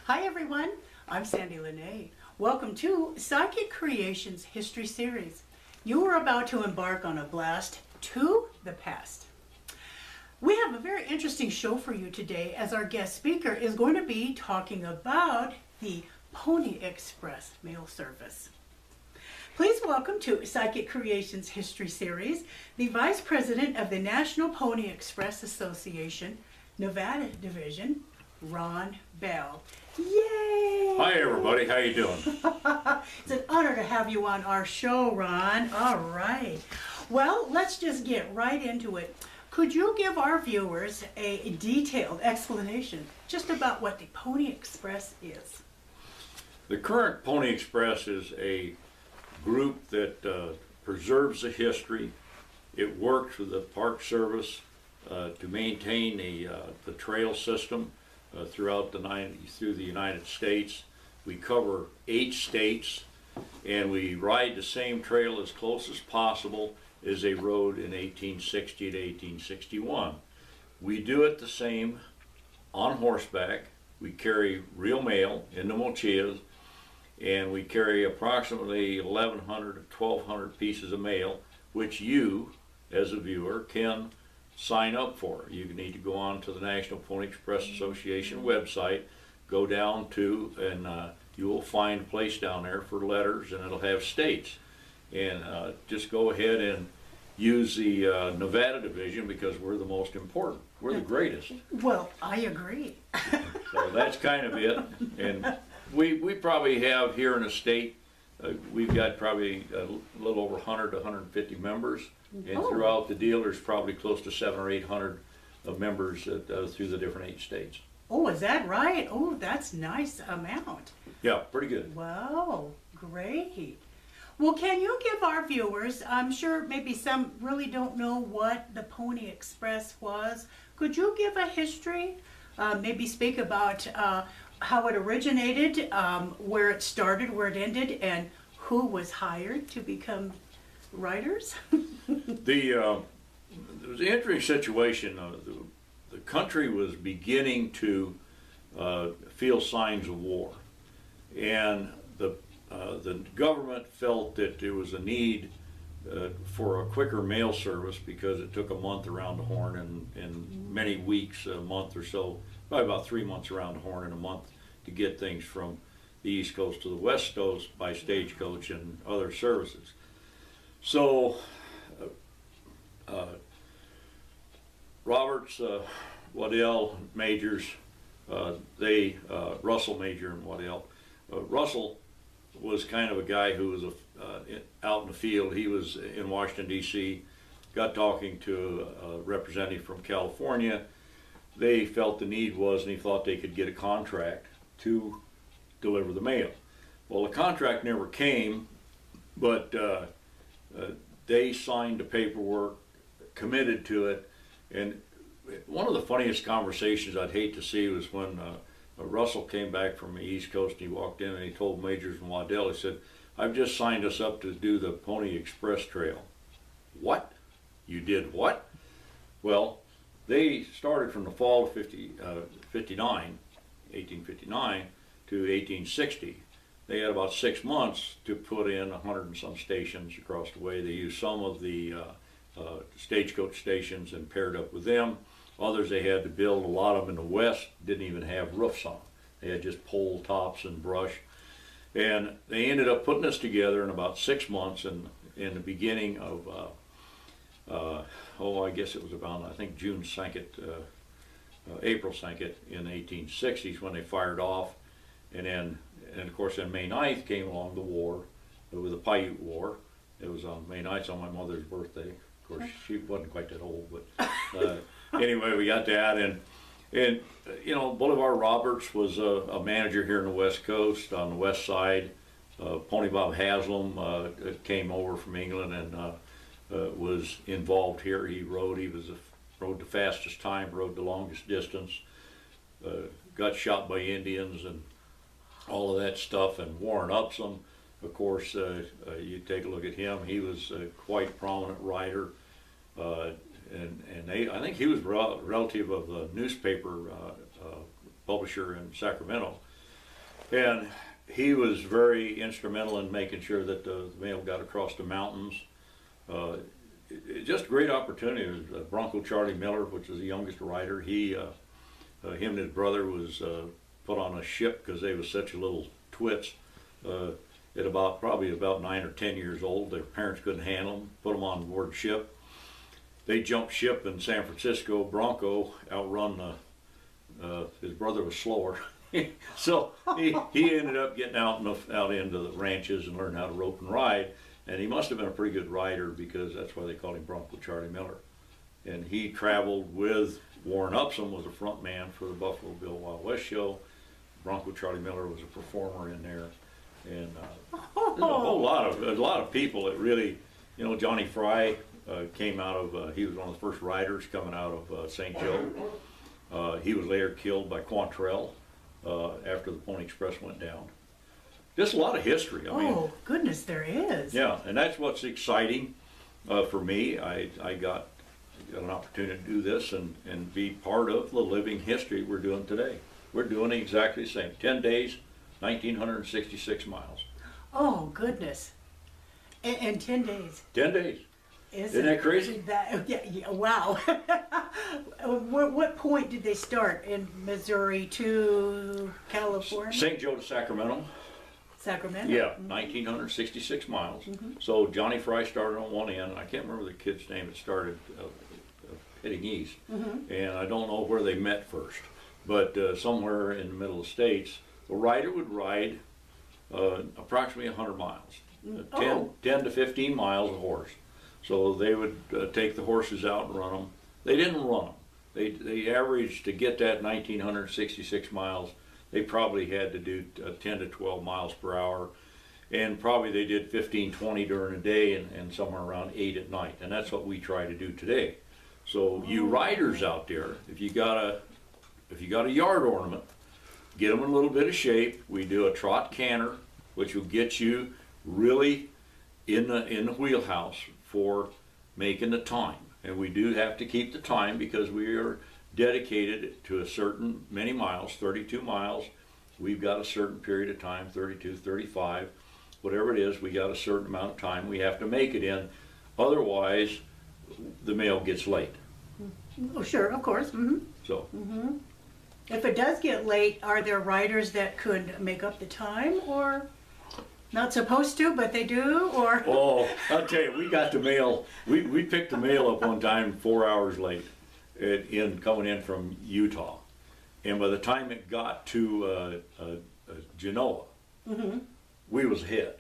Hi everyone, I'm Sandie La Nae. Welcome to Psychic Creations History Series. You are about to embark on a blast to the past. We have a very interesting show for you today, as our guest speaker is going to be talking about the Pony Express mail service. Please welcome to Psychic Creations History Series, the Vice President of the National Pony Express Association, Nevada Division, Ron Bell. Yay! Hi everybody, how you doing? It's an honor to have you on our show, Ron. All right. Well, let's just get right into it. Could you give our viewers a detailed explanation just about what the Pony Express is? The current Pony Express is a group that preserves the history. It works with the Park Service to maintain the trail system through the United States. We cover 8 states, and we ride the same trail as close as possible as they rode in 1860 to 1861. We do it the same on horseback. We carry real mail in the mochilas, and we carry approximately 1,100 to 1,200 pieces of mail, which you, as a viewer, can sign up for. You need to go on to the National Pony Express Association website, go down to, and you will find a place down there for letters, and it'll have states. And just go ahead and use the Nevada division, because we're the most important. We're the greatest. Well, I agree. So that's kind of it. And we probably have here in the state, we've got probably a little over 100 to 150 members. And throughout the deal, there's probably close to 700 or 800 members through the different 8 states. Oh, is that right? Oh, that's nice amount. Yeah, pretty good. Wow, great. Well, can you give our viewers, I'm sure maybe some really don't know what the Pony Express was. Could you give a history? Maybe speak about how it originated, where it started, where it ended, and who was hired to become riders? There was an interesting situation. The country was beginning to feel signs of war, and the government felt that there was a need for a quicker mail service, because it took a month around the Horn and many weeks, a month or so, probably about 3 months around the Horn and a month to get things from the East Coast to the West Coast by stagecoach and other services. So Roberts, Waddell, Majors, Russell Major and Waddell. Russell was kind of a guy who was out in the field. He was in Washington, D.C., got talking to a representative from California. They felt the need was, and he thought they could get a contract to deliver the mail. Well, the contract never came, but they signed the paperwork, committed to it. And one of the funniest conversations I'd hate to see was when Russell came back from the East Coast. He walked in and he told Majors and Waddell, he said, "I've just signed us up to do the Pony Express Trail." "What? You did what?" Well, they started from the fall of 1859 to 1860. They had about 6 months to put in 100 and some stations across the way. They used some of the stagecoach stations and paired up with them. Others they had to build. A lot of them in the West didn't even have roofs on. They had just pole tops and brush. And they ended up putting this together in about 6 months, and in the beginning of, I guess it was about, I think, June 2nd, April 2nd in the 1860s when they fired off. And then, of course, on May 9th came along the war, with the Paiute War. It was on May 9th, on my mother's birthday. Of course, she wasn't quite that old, but anyway, we got that. And you know, Boulevard Roberts was a manager here in the West Coast, on the west side. Pony Bob Haslam came over from England and was involved here. He rode the fastest time, rode the longest distance, got shot by Indians and all of that stuff. And Warren Upson, of course, you take a look at him. He was a quite prominent rider, and I think he was relative of the newspaper publisher in Sacramento. And he was very instrumental in making sure that the mail got across the mountains. Just a great opportunity. Bronco Charlie Miller, which is the youngest rider, him and his brother was put on a ship because they was such little twits. At probably about 9 or 10 years old, their parents couldn't handle them, put them on board ship. They jumped ship in San Francisco. Bronco outrun his brother was slower. So he ended up getting out into the ranches and learned how to rope and ride. And he must have been a pretty good rider, because that's why they called him Bronco Charlie Miller. And he traveled with Warren Upson, was a front man for the Buffalo Bill Wild West show. Bronco Charlie Miller was a performer in there. And there's a lot of people that really, Johnny Fry came out of, he was one of the first riders coming out of St. Joe. He was later killed by Quantrell after the Pony Express went down. Just a lot of history. I mean, goodness, there is. Yeah, and that's what's exciting for me. I got an opportunity to do this and be part of the living history we're doing today. We're doing exactly the same. 10 days, 1,966 miles. Oh, goodness. And 10 days. 10 days. Isn't that crazy? Yeah, wow. What point did they start? In Missouri to California? St. Joe to Sacramento. Sacramento? Yeah, 1,966 miles. So Johnny Fry started on one end. I can't remember the kid's name that started heading east. And I don't know where they met first. But somewhere in the middle of the states, the rider would ride approximately 100 miles. 10 to 15 miles a horse. So they would take the horses out and run them. They didn't run them. They averaged, to get that 1,966 miles, they probably had to do 10 to 12 miles per hour. And probably they did 15, 20 during the day and somewhere around 8 at night. And that's what we try to do today. So you riders out there, if you got a yard ornament, get them in a little bit of shape. We do a trot canter, which will get you really in the wheelhouse for making the time. And we do have to keep the time, because we are dedicated to a certain many miles, 32 miles. We've got a certain period of time, 32, 35, whatever it is, we got a certain amount of time we have to make it in. Otherwise, the mail gets late. Oh, sure, of course. So. If it does get late, are there riders that could make up the time, or not supposed to, but they do, or? Oh, I'll tell you, we got the mail. We picked the mail up one time 4 hours late, coming in from Utah, and by the time it got to Genoa, we was ahead.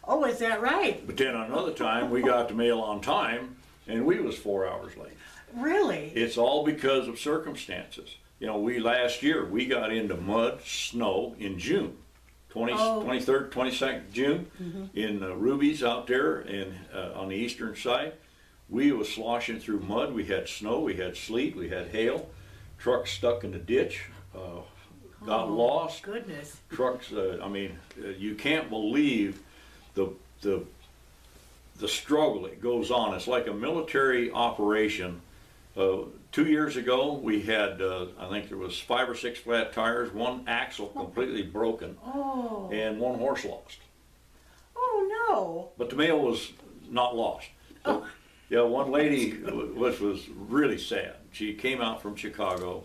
Oh, is that right? But then another time we got the mail on time, and we was 4 hours late. Really? It's all because of circumstances. Last year we got into mud, snow in June. 23rd, 22nd June, in Ruby's out there on the eastern side. We was sloshing through mud. We had snow, we had sleet, we had hail. Trucks stuck in the ditch, got lost. Goodness. Trucks, you can't believe the struggle that goes on. It's like a military operation. 2 years ago, we had, I think there was 5 or 6 flat tires, one axle completely broken, and one horse lost. Oh, no. But the mail was not lost. Yeah, one lady, which was really sad, she came out from Chicago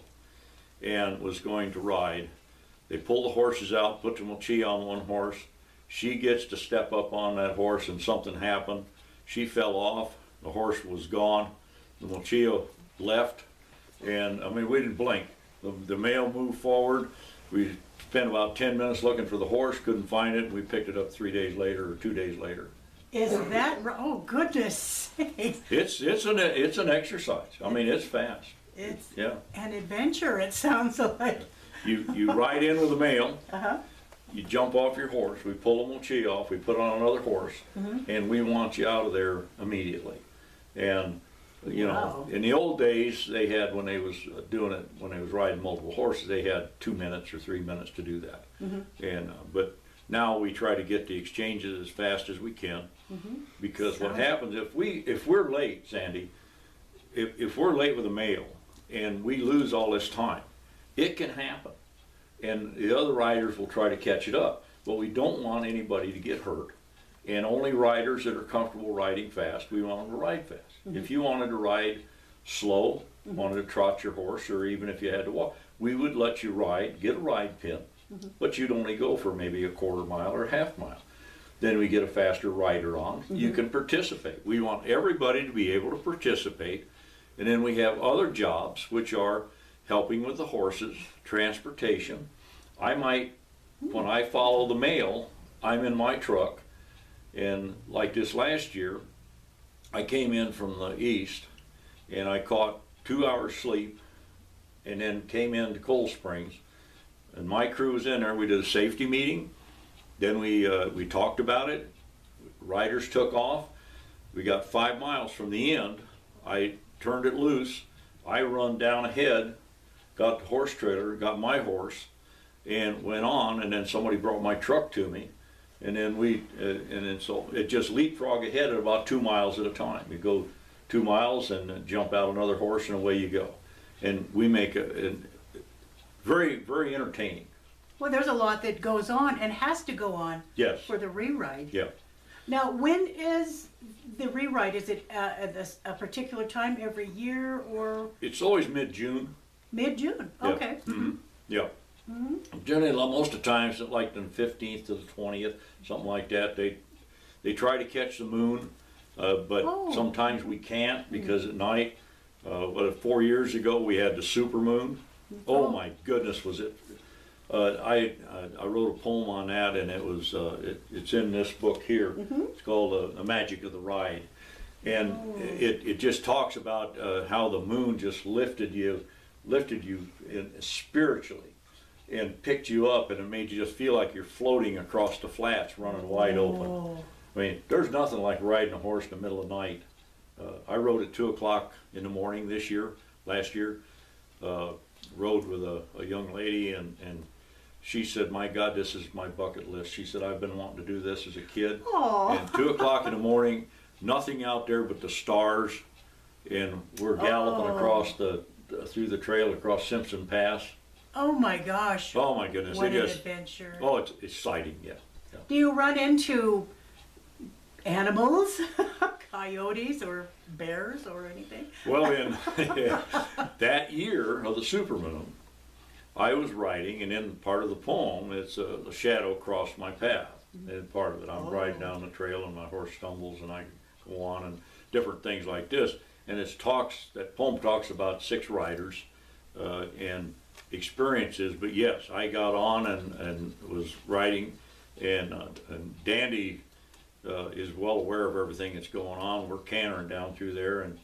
and was going to ride. They pulled the horses out, put the mochila on one horse. She gets to step up on that horse, and something happened. She fell off. The horse was gone. The mochila left, and we didn't blink. The mail moved forward. We spent about 10 minutes looking for the horse, couldn't find it, and we picked it up 3 days later or 2 days later. Is that right? Oh, goodness sakes. It's an exercise. It's fast. It's an adventure, it sounds like. You ride in with the mail. You jump off your horse. We pull the mochila off. We put on another horse, and we want you out of there immediately. And Wow. in the old days, they had, when they was doing it, when they was riding multiple horses, they had 2 minutes or 3 minutes to do that. And but now we try to get the exchanges as fast as we can, because what happens if we're late, Sandy, if we're late with the mail and we lose all this time, it can happen. and the other riders will try to catch it up. But we don't want anybody to get hurt, and only riders that are comfortable riding fast, we want them to ride fast. If you wanted to ride slow, wanted to trot your horse, or even if you had to walk, we would let you ride, get a ride pin, but you'd only go for maybe a quarter mile or a half mile. Then we get a faster rider on, you can participate. We want everybody to be able to participate. And then we have other jobs, which are helping with the horses, transportation. I might, when I follow the mail, I'm in my truck, and like this last year, I came in from the east, and I caught 2 hours sleep, and then came into Cold Springs, and my crew was in there. We did a safety meeting, then we talked about it, riders took off, we got 5 miles from the end, I turned it loose, I run down ahead, got the horse trailer, got my horse, and went on, and then somebody brought my truck to me, and then so it just leapfrog ahead at about 2 miles at a time. You go 2 miles and then jump out another horse, and away you go. And we make it very, very entertaining. Well, there's a lot that goes on and has to go on Yes. for the re-ride. Yeah. Now, when is the re-ride? Is it at a particular time every year, or It's always mid-June. mid-June? Yeah. Okay. Yeah. Generally, most of the times, like the 15th to the 20th, something like that, they try to catch the moon, but sometimes we can't because at night, 4 years ago, we had the super moon. Oh my goodness, was it? I wrote a poem on that, and it was it's in this book here. It's called The Magic of the Ride, and it just talks about how the moon just lifted you spiritually and picked you up, and it made you just feel like you're floating across the flats, running wide open. I mean, there's nothing like riding a horse in the middle of the night. I rode at 2 o'clock in the morning last year. Rode with a young lady, and she said, "My God, this is my bucket list." She said, "I've been wanting to do this as a kid." Aww. And 2 o'clock in the morning, nothing out there but the stars, and we're galloping across through the trail across Simpson Pass. Oh my gosh. Oh my goodness! What an adventure. Oh, it's exciting, yeah. Do you run into animals, coyotes or bears or anything? Well, in that year of the supermoon, I was riding, and in part of the poem, it's a shadow crossed my path. And part of it, I'm riding down the trail, and my horse stumbles, and I go on, and different things like this. And that poem talks about 6 riders and experiences. But yes, I got on and was riding, and Dandy is well aware of everything that's going on. We're cantering down through there, and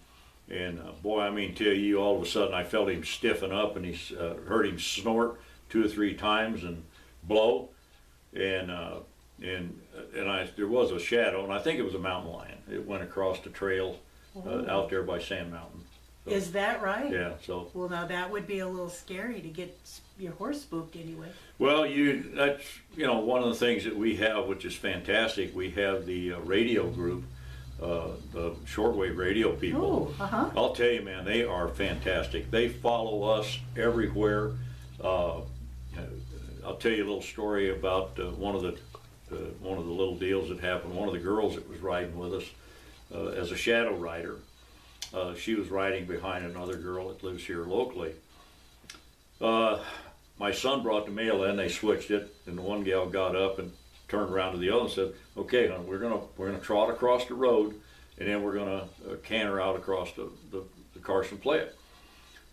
boy, I mean, tell you, all of a sudden I felt him stiffen up, and heard him snort 2 or 3 times and blow, and there was a shadow, and I think it was a mountain lion. It went across the trail out there by Sand Mountain. So, Is that right? yeah, so. Well, now that would be a little scary to get your horse spooked anyway. Well, that's one of the things that we have, which is fantastic. We have the radio group, the shortwave radio people. Oh, I'll tell you, man, they are fantastic. They follow us everywhere. I'll tell you a little story about one of the little deals that happened. One of the girls that was riding with us as a shadow rider. She was riding behind another girl that lives here locally. My son brought the mail in, they switched it, and the one gal got up and turned around to the other and said, "Okay, hon, we're gonna trot across the road, and then we're gonna canter out across the Carson Playa."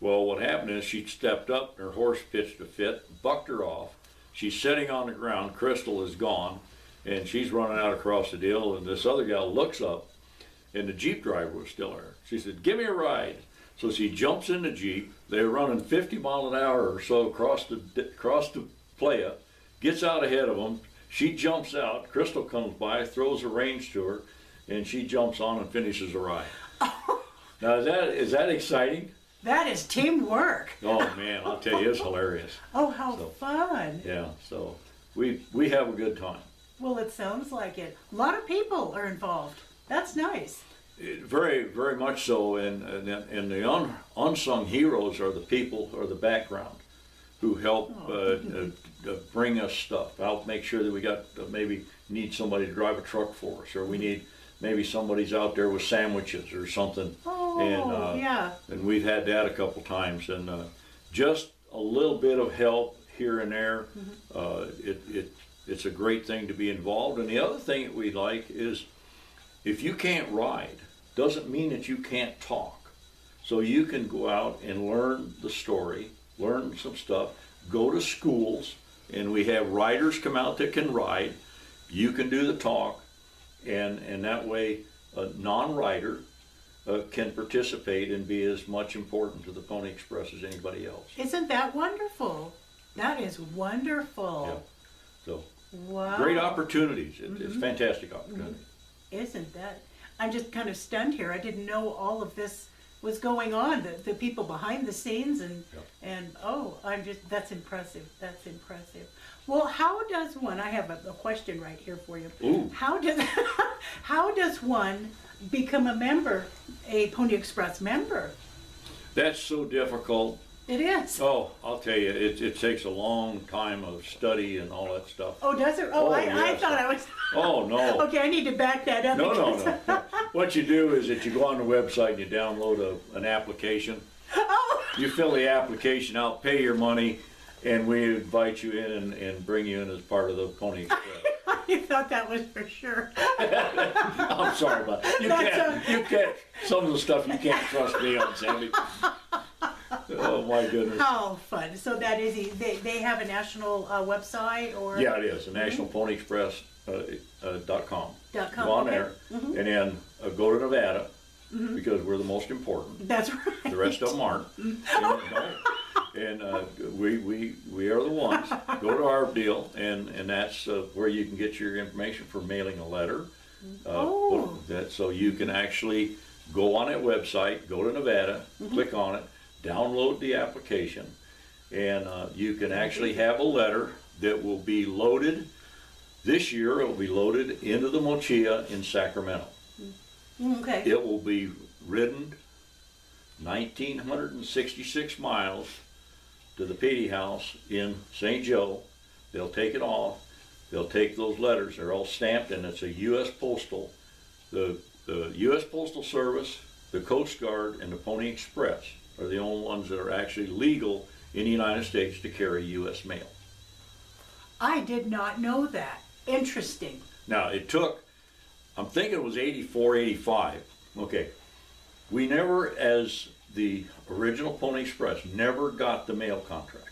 Well, what happened is she stepped up, her horse pitched a fit, bucked her off. She's sitting on the ground, Crystal is gone, and she's running out across the deal, and this other gal looks up, and the Jeep driver was still there. She said, "Give me a ride." So she jumps in the Jeep. They're running 50 miles an hour or so across the playa, gets out ahead of them. She jumps out. Crystal comes by, throws a reins to her, and she jumps on and finishes the ride. Now, is that exciting? That is teamwork. Oh man, I'll tell you, it's hilarious. Oh, how fun. Yeah, so we have a good time. Well, it sounds like it. A lot of people are involved. That's nice. Very, very much so, and the unsung heroes are the people, or the background. who help bring us stuff. I'll make sure that we got maybe need somebody to drive a truck for us, or we need maybe somebody's out there with sandwiches or something. Yeah. And we've had that a couple times, and just a little bit of help here and there. It's a great thing to be involved. And the other thing that we like is, if you can't ride, doesn't mean that you can't talk. So you can go out and learn the story, learn some stuff, go to schools, and we have riders come out that can ride. You can do the talk, and that way a non-rider can participate and be as much important to the Pony Express as anybody else. Isn't that wonderful? That is wonderful. Yeah. So, wow. Great opportunities. It's fantastic opportunity. Isn't that? I'm just kind of stunned here. I didn't know all of this was going on. The people behind the scenes and that's impressive. That's impressive. Well, how does one? I have a question right here for you. Ooh. How does one become a Pony Express member? That's so difficult. It is. Oh, I'll tell you, it takes a long time of study and all that stuff. Oh, does it? Oh, I yes. thought I was. Oh, no. Okay, I need to back that up. No. What you do is that you go on the website and you download an application. Oh. You fill the application out, pay your money, and we invite you in and bring you in as part of the Pony Express. I thought that was for sure. I'm sorry about that. You can't, some of the stuff you can't trust me on, Sandy. Oh my goodness. How fun. So that is, they have a national website or? Yeah, it is, the nationalponyexpress.com. .com, Go on okay. there, and then go to Nevada, because we're the most important. That's right. The rest of them aren't. And we are the ones. Go to our deal, and that's where you can get your information for mailing a letter. So you can actually go on that website, go to Nevada, click on it, download the application, and you can actually have a letter that will be loaded. This year it will be loaded into the Mochia in Sacramento. Okay. It will be ridden 1,966 miles to the Petey House in St. Joe. They'll take it off. They'll take those letters. They're all stamped, and it's a U.S. Postal. The U.S. Postal Service, the Coast Guard, and the Pony Express are the only ones that are actually legal in the United States to carry U.S. mail. I did not know that. Interesting. Now, it took, I'm thinking it was 84, 85. Okay. We never, as the original Pony Express, never got the mail contract.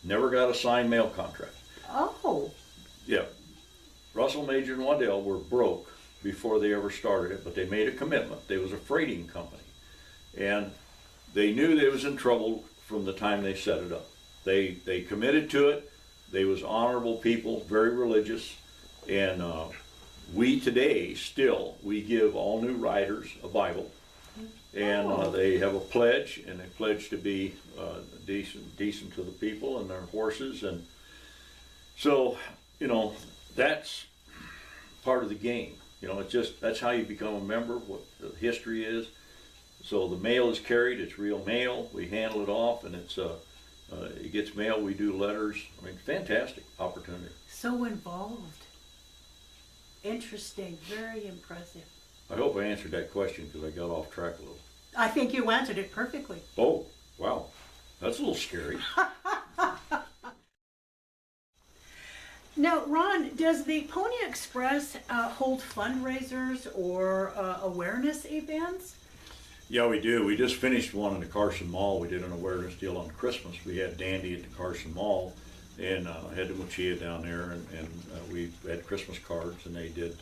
Never got a signed mail contract. Oh. Yeah. Russell, Major, and Waddell were broke before they ever started it, but they made a commitment. They was a freighting company. And they knew they was in trouble from the time they set it up. They committed to it. They was honorable people, very religious, and we today still, we give all new riders a Bible, and they have a pledge, and they pledge to be decent to the people and their horses, and so, that's part of the game. It's just, that's how you become a member, what the history is. So the mail is carried, it's real mail, we handle it off, and it gets mail, we do letters. I mean, fantastic opportunity. So involved. Interesting, very impressive. I hope I answered that question because I got off track a little. I think you answered it perfectly. Oh, wow. That's a little scary. Now, Ron, does the Pony Express hold fundraisers or awareness events? Yeah, we do. We just finished one in the Carson Mall. We did an awareness deal on Christmas. We had Dandy at the Carson Mall, and had the Mochia down there, and we had Christmas cards, and they did,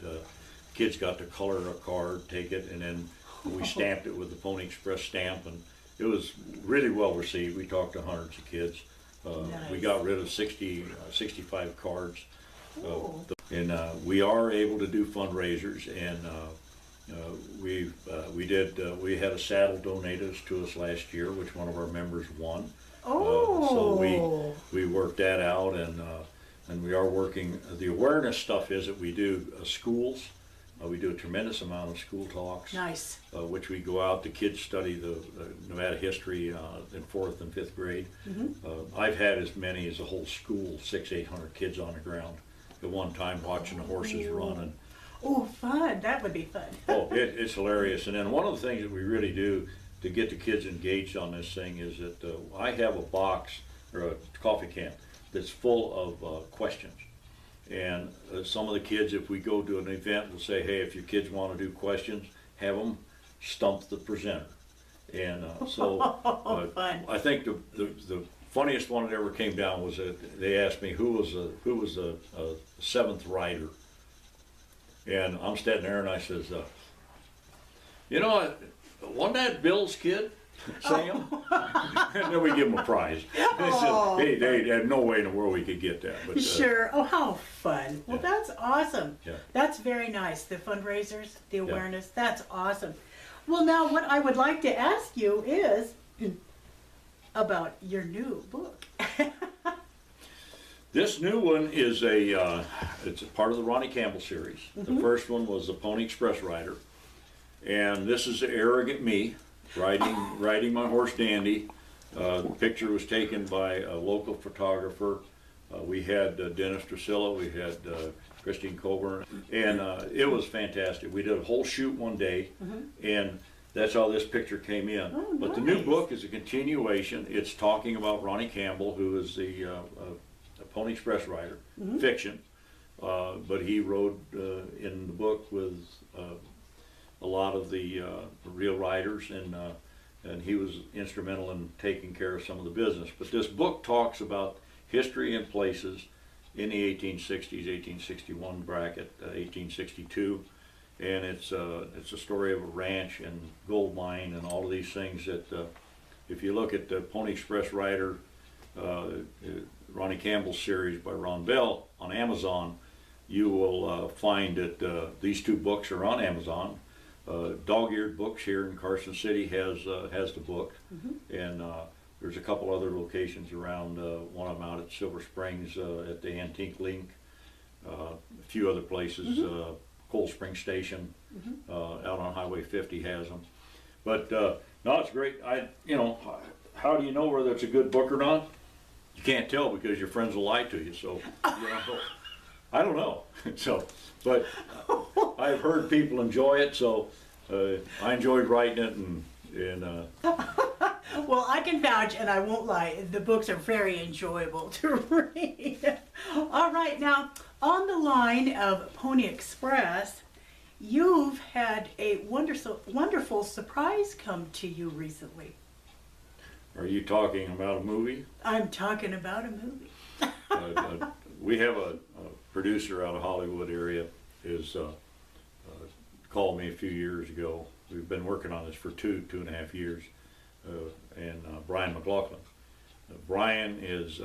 kids got to color a card, take it, and then we stamped it with the Pony Express stamp, and it was really well received. We talked to hundreds of kids. Nice. We got rid of 65 cards. And we are able to do fundraisers, and we had a saddle donated to us last year, which one of our members won. So we worked that out, and we are working. The awareness stuff is that we do schools, We do a tremendous amount of school talks. Nice. Which we go out, the kids study the Nevada history in 4th and 5th grade. I've had as many as a whole school, 600-800 kids on the ground at one time watching the horses run. And Oh, fun. That would be fun. it's hilarious. And then one of the things that we really do to get the kids engaged on this thing is that I have a box or a coffee can that's full of questions. And some of the kids, if we go to an event, will say, hey, if your kids want to do questions, have them stump the presenter. And Fun. I think the funniest one that ever came down was that they asked me who was the 7th rider. And I'm standing there and I says, wasn't that Bill's kid? Sam? And then we give him a prize. They had no way in the world we could get that. But, sure. Oh, how fun. Well, that's awesome. Yeah. That's very nice. The fundraisers, the awareness, that's awesome. Well, now what I would like to ask you is about your new book. This new one is it's a part of the Ronnie Campbell series. The first one was the Pony Express Rider. And this is the arrogant me. Riding my horse Dandy. The picture was taken by a local photographer. We had Dennis Drusilla, we had Christine Coburn, and it was fantastic. We did a whole shoot one day, and that's how this picture came in. Oh, but the new book is a continuation. It's talking about Ronnie Campbell, who is the Pony Express rider, fiction, but he rode in the book with a lot of the real riders, and he was instrumental in taking care of some of the business. But this book talks about history and places in the 1860s, 1861 bracket, 1862, and it's a story of a ranch and gold mine and all of these things that if you look at the Pony Express Rider, Ronnie Campbell series by Ron Bell on Amazon, you will find that these two books are on Amazon. Dog-Eared Books here in Carson City has the book, and there's a couple other locations around. One of them out at Silver Springs at the Antique Link. A few other places. Cold Spring Station out on Highway 50 has them. But no, it's great. How do you know whether it's a good book or not? You can't tell because your friends will lie to you. So I don't know. But I've heard people enjoy it, so I enjoyed writing it, and Well, I can vouch, and I won't lie, the books are very enjoyable to read. All right, now, on the line of Pony Express, you've had a wonderful surprise come to you recently. Are you talking about a movie? I'm talking about a movie. We have a producer out of Hollywood area is called me a few years ago. We've been working on this for two and a half years, and Brian McLaughlin. Brian is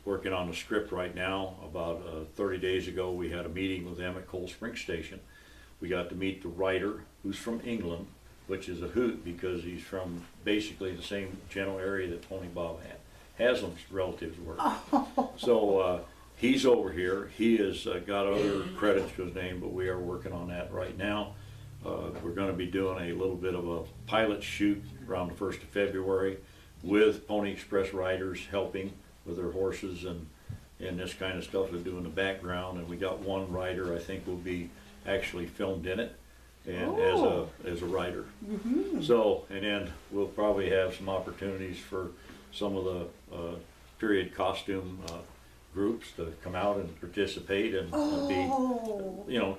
working on the script right now. About 30 days ago, we had a meeting with them at Cold Spring Station. We got to meet the writer, who's from England, which is a hoot because he's from basically the same general area that Tony Bob Haslam's relatives were. So he's over here. He has got other credits to his name, but we are working on that right now. We're going to be doing a little bit of a pilot shoot around the 1st of February with Pony Express riders helping with their horses and this kind of stuff to do in the background. And we got one rider I think will be actually filmed in it and as a rider. So, and then we'll probably have some opportunities for some of the period costume groups to come out and participate and be,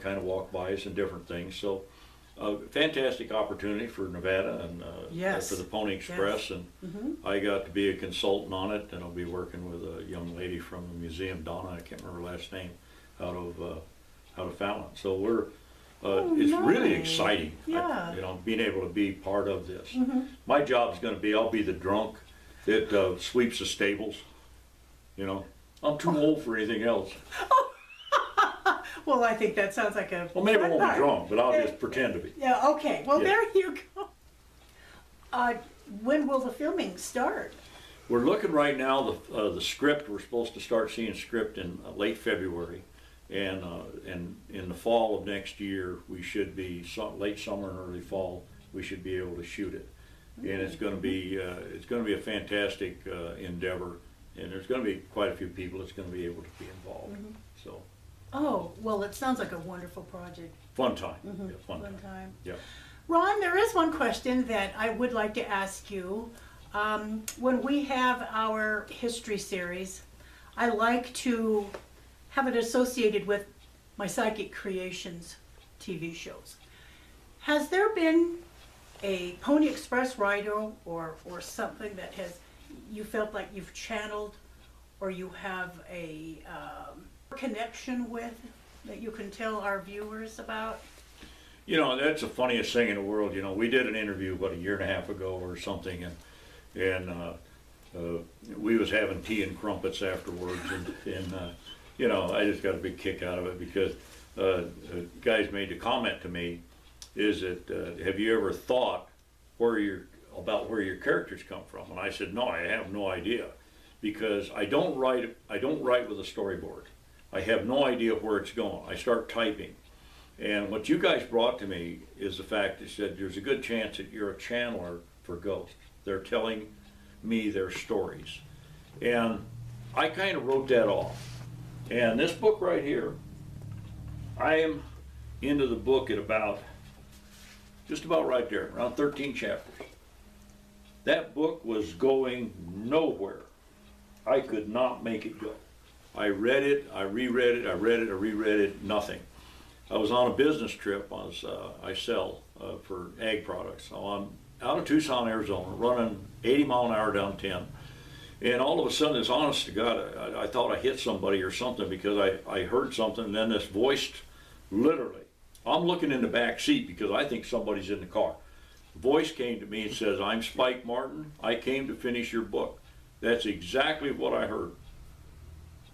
kind of walk-bys and different things. So, fantastic opportunity for Nevada and for the Pony Express. And I got to be a consultant on it, and I'll be working with a young lady from the museum, Donna, I can't remember her last name, out of Fallon. So we're it's really exciting, being able to be part of this. My job is going to be, I'll be the drunk that sweeps the stables. I'm too old for anything else. Well, I think that sounds like a Well, maybe I won't fun be drunk, but I'll just pretend to be. Yeah, okay. Well, there you go. When will the filming start? We're looking right now, the script, we're supposed to start seeing script in late February. And in the fall of next year, we should be, late summer and early fall, we should be able to shoot it. And it's going to be a fantastic endeavor, and there's going to be quite a few people that's going to be able to be involved. So, Oh, well, it sounds like a wonderful project. fun time. Yeah, fun Fun time. time. Yeah. Ron, there is one question that I would like to ask you. When we have our history series, I like to have it associated with my Psychic Creations TV shows. Has there been a Pony Express rider or something that you felt like you've channeled or you have a connection with that you can tell our viewers about? You know, that's the funniest thing in the world. You know, we did an interview about a year and a half ago or something, and we was having tea and crumpets afterwards, and you know, I just got a big kick out of it because guys made the comment to me, is that have you ever thought about where your characters come from? And I said, no, I have no idea, because I don't write with a storyboard. I have no idea where it's going. I start typing. And what you guys brought to me is the fact that said there's a good chance that you're a channeler for ghosts. They're telling me their stories. And I kind of wrote that off. And this book right here, I am into the book at just about right there, around 13 chapters. That book was going nowhere. I could not make it go. I read it, I reread it, I read it, I reread it, nothing. I was on a business trip. I sell for ag products. So I'm out of Tucson, Arizona, running 80 mile an hour down 10. And all of a sudden, it's honest to God, I thought I hit somebody or something, because I heard something, and then this voice, literally, I'm looking in the back seat because I think somebody's in the car. Voice came to me and says, "I'm Spike Martin. I came to finish your book." That's exactly what I heard.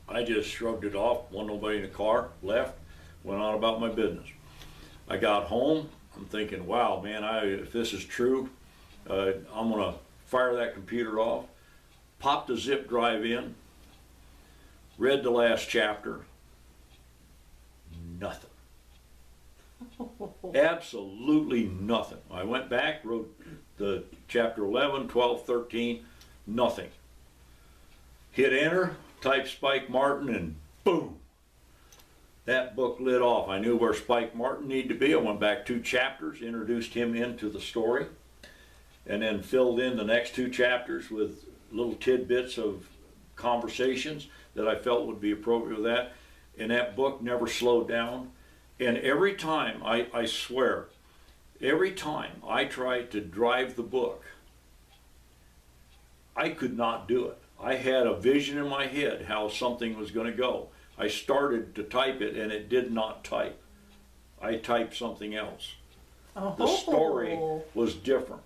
I just shrugged it off, wasn't nobody in the car, left, went on about my business. I got home, I'm thinking, wow, man, if this is true, I'm gonna fire that computer off, popped the zip drive in, read the last chapter, nothing. Absolutely nothing. I went back, wrote the chapter 11, 12, 13, nothing. Hit enter, type Spike Martin, and boom, that book lit off. I knew where Spike Martin needed to be. I went back 2 chapters, introduced him into the story, and then filled in the next 2 chapters with little tidbits of conversations that I felt would be appropriate with that. And that book never slowed down. And every time, I swear, every time I tried to drive the book, I could not do it. I had a vision in my head how something was going to go. I started to type it and it did not type. I typed something else. Oh. The story was different.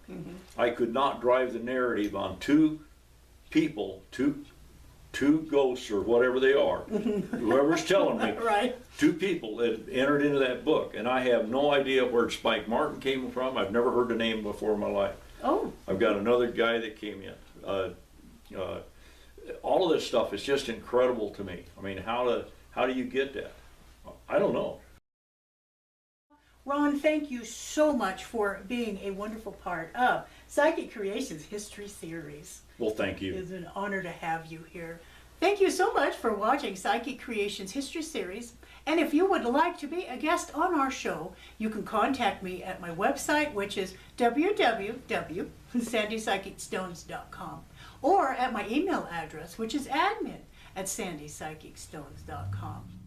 I could not drive the narrative on 2 people, two ghosts or whatever they are, whoever's telling me, Right. 2 people that entered into that book, and I have no idea where Spike Martin came from. I've never heard the name before in my life. Oh. I've got another guy that came in. All of this stuff is just incredible to me. I mean, how do you get that? I don't know. Ron, thank you so much for being a wonderful part of Psychic Creations History Series. Well, thank you. It's an honor to have you here. Thank you so much for watching Psychic Creations History Series. And if you would like to be a guest on our show, you can contact me at my website, which is www.sandiepsychicstones.com, or at my email address, which is admin@sandiepsychicstones.com.